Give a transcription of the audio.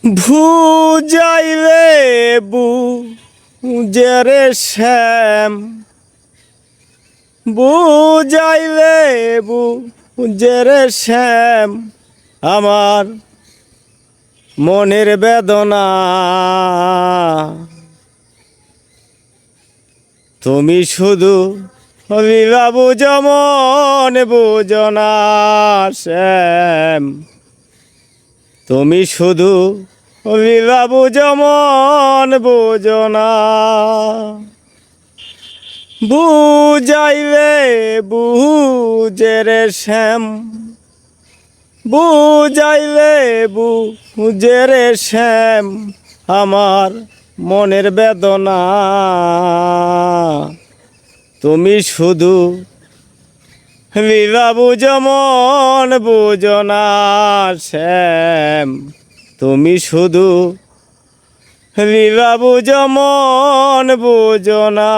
ভুজাইলে বুঝেরে শ্যাম, বুঝাইলে বুঝেরে শ্যাম আমার মনের বেদনা। তুমি শুধু বিবা বুঝো মন বুঝো না শ্যাম, তুমি শুধু বিবা বুঝো মন বুঝো না। বুঝাইলে বুঝেরে শ্যাম, বুঝাইলে বুঝেরে শ্যাম আমার মনের বেদনা। তুমি শুধু বিবা বুঝো মন বুঝো না শ্যাম, তুমি শুধু বিবা বুঝো মন বুঝো না।